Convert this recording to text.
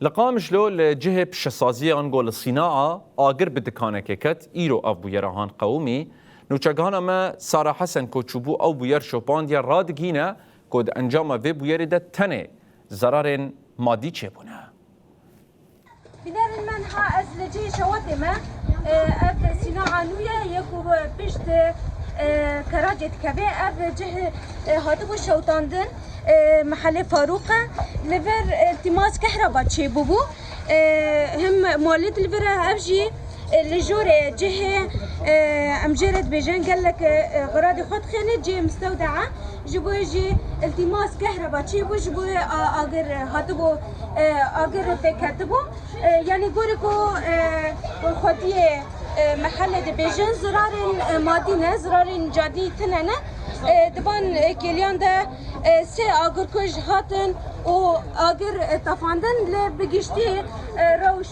لقام شلو لجهة بشسازية أنقول الصناعة آقر بدكانة كيكت إيرو أف بويرهان قومي نوچگانا ما سارا حسن کوچوبو أو بوير شوبانديا رادگينا كود أنجام في بويردة تنه زرار مادي چبونه بدار من ها از لجه شوات ما أف صناعة نويا يكو بشت كراجة كبه أف جه هاتبو شوطاندن محل فاروقة لفر التماس كهرباء تشيبوبو هم مولد لفر أفجي لجورة جهة أمجرد بيجان قال لك غراضي خد خانة جي مستودعة جبو يجي التماس كهرباء تشيبو جبو أجر هاتبو أجر فكتبو يعني قولكو خديه محل بيجان زرار مادينة زرار جادي تنانة دبان كيليان ده سه آگر کج هاتن و آگر تفاندن لبگشتی روش